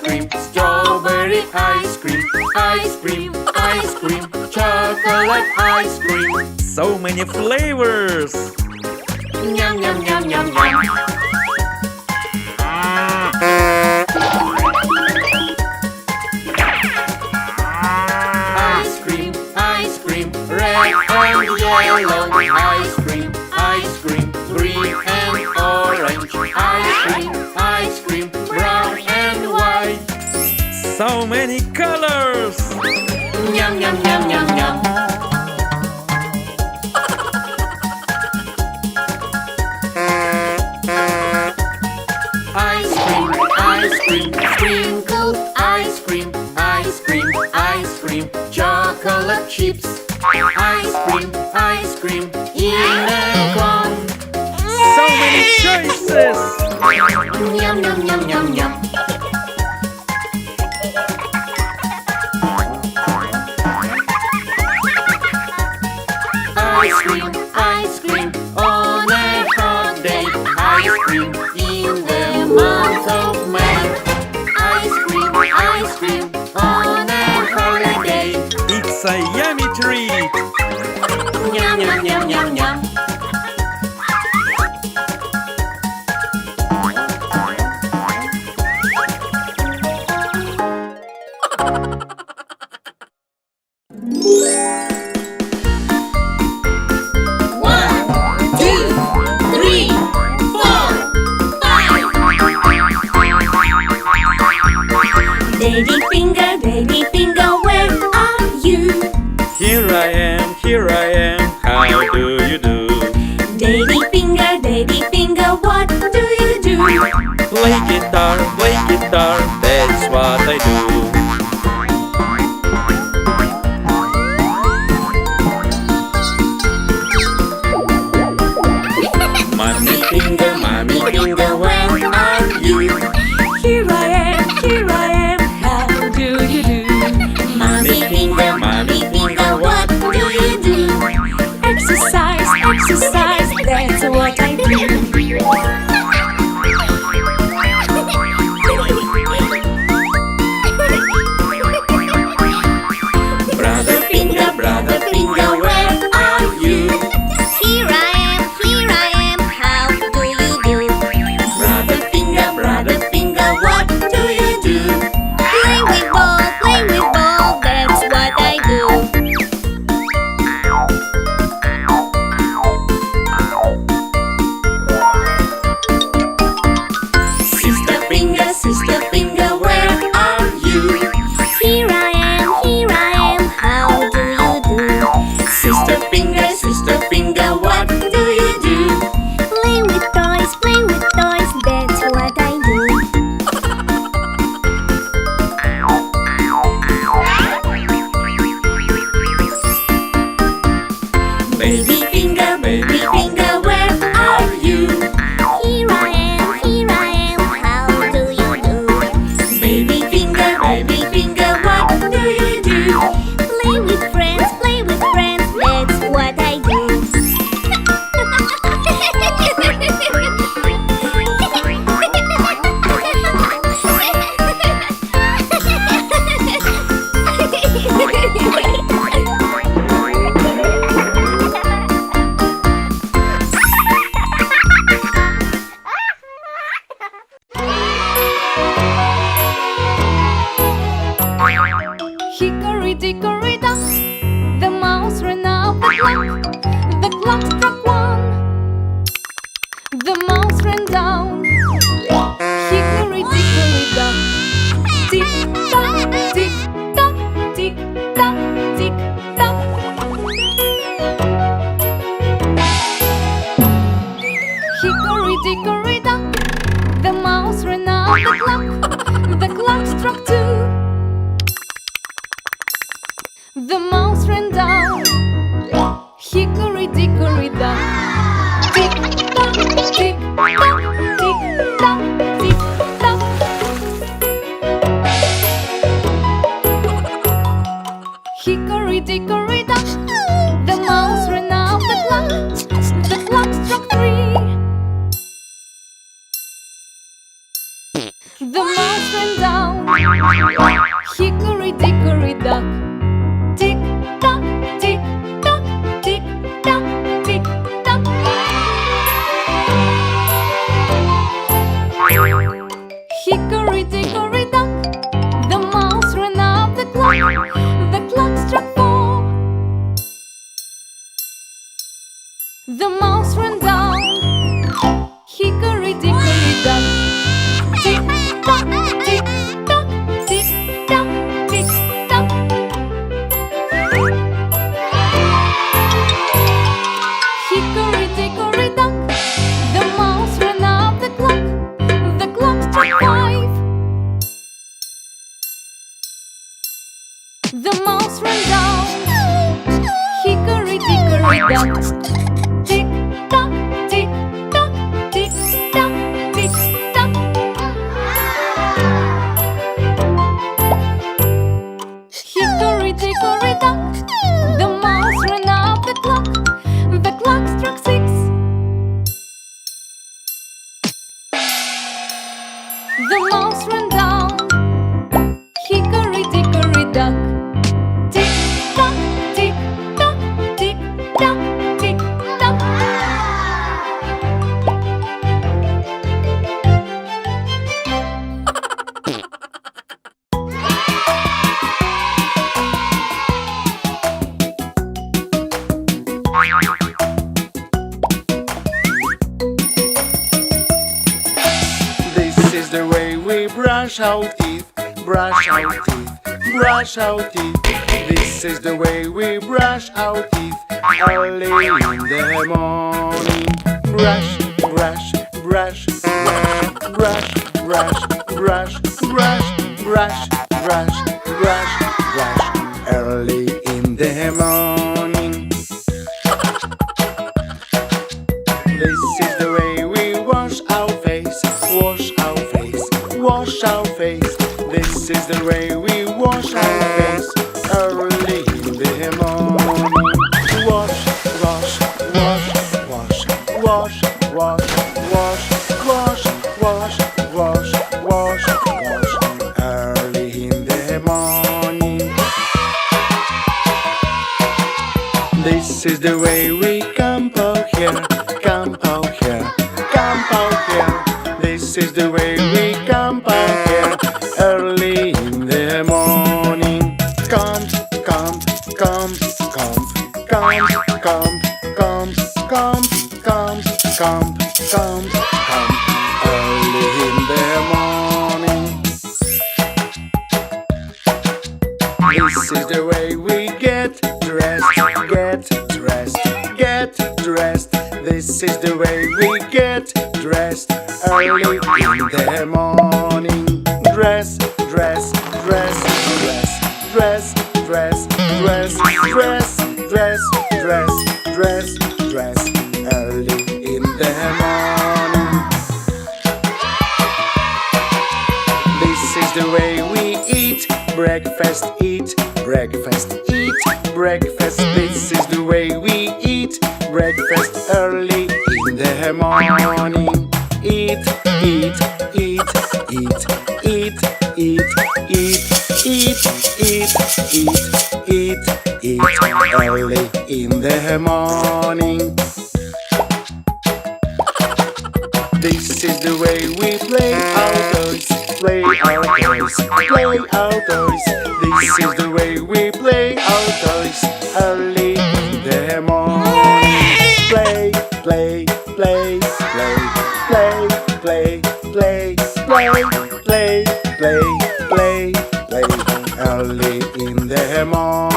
cream, strawberry ice cream, ice cream, ice cream, chocolate ice cream. So many flavors! Yum, yum, yum, yum, yum. Ice cream, ice cream, red and yellow. Ice cream, ice cream, green and orange. Ice cream, brown and white. So many colors! Yum, yum, yum, yum, yum. Ice cream, sprinkled ice cream, ice cream, ice cream, chocolate chips. Ice cream, in a cone. So many choices! Yum, yum, yum, yum, yum. Ice cream, on a hot day. Ice cream, in the month of May. Ice cream, on a holiday. It's a yummy treat! Yum, yum, yum, yum, yum. Baby finger, where are you? Here I am, how do you do? Baby finger, what do you do? Play guitar, that's what I do. Mommy finger, where are you? Here I am, how do you do? Mommy finger, what do you do? Exercise, that's what I do. Brother finger, where are you? Here I am, how do you do? Brother finger, what do you do? Play with ball, that's what I do. Sister finger, where are you? Here I am, how do you do? Sister finger, what do you do? Play with toys, that's what I do. Baby finger, where are you? Here I am, how do you do? Baby finger, what do you do? Play with friends, that's what I do. Hickory, dickory, dock, the mouse ran out the clock struck one. The mouse ran down. Hickory, dickory, dock, tick tock, tick tock, tick tock, tick tock. Hickory, dickory, dock, the mouse ran out the clock struck two. The mouse ran down. Hickory, dickory, dock, tick tock, tick tock, tick tock, tick tock. Hickory, dickory, dock, the mouse ran out the clock struck three. The mouse ran down. Hickory, dickory, dock. Tick tock, tick tock, tick tock, tick tock. Hickory, dickory, dock. The mouse ran up the clock. The clock struck 4. The mouse ran down. Hickory, dickory, dock. Tick tock, tick tock, tick tock, tick tock. Hickory, dickory, dock. The mouse ran up the clock. The clock struck 5. The mouse ran down. Hickory, dickory, dock. Tick tock, tick tock, tick tock, tick tock. Hickory, dickory, dock. The mouse ran up the clock. The clock struck 6. The mouse ran down. Hickory, dickory, dock. Tick tock, tick tock, tick tock, tick tock. This is the way we brush our teeth, brush our teeth, brush our teeth. This is the way we brush our teeth early in the morning. Brush, brush, brush, brush, brush, brush, brush, brush, brush, brush, brush, early in the morning. This is the way we wash our face, wash our face, wash our face. This is the way we wash our face early in the morning. Wash, wash, wash, wash, wash, wash, wash, wash, wash, wash, wash, wash, early in the morning. This is the way we comb our hair, comb our hair, comb our hair. This is the way we comb our hair early in the morning. Comb, comb, comb, comb, comb, comb, comb, comb, comb, comb, comb, comb, early in the morning. This is the way we get dressed, get dressed, get dressed. This is the way we get dressed early in the morning. Dress, dress, dress, dress, dress, dress, dress, dress, dress, dress, dress, dress, early in the morning. This is the way we eat breakfast, eat breakfast, eat breakfast. This is the way we eat breakfast early in the morning. Eat, eat, eat, eat, eat, eat, eat, eat, eat, eat, eat, eat, early in the morning. This is the way we play outdoors, play outdoors, play outdoors. This is the way we play outdoors early in the morning. Play, play, play, play, play, play, play, play, play, play, play, play, early in the morning.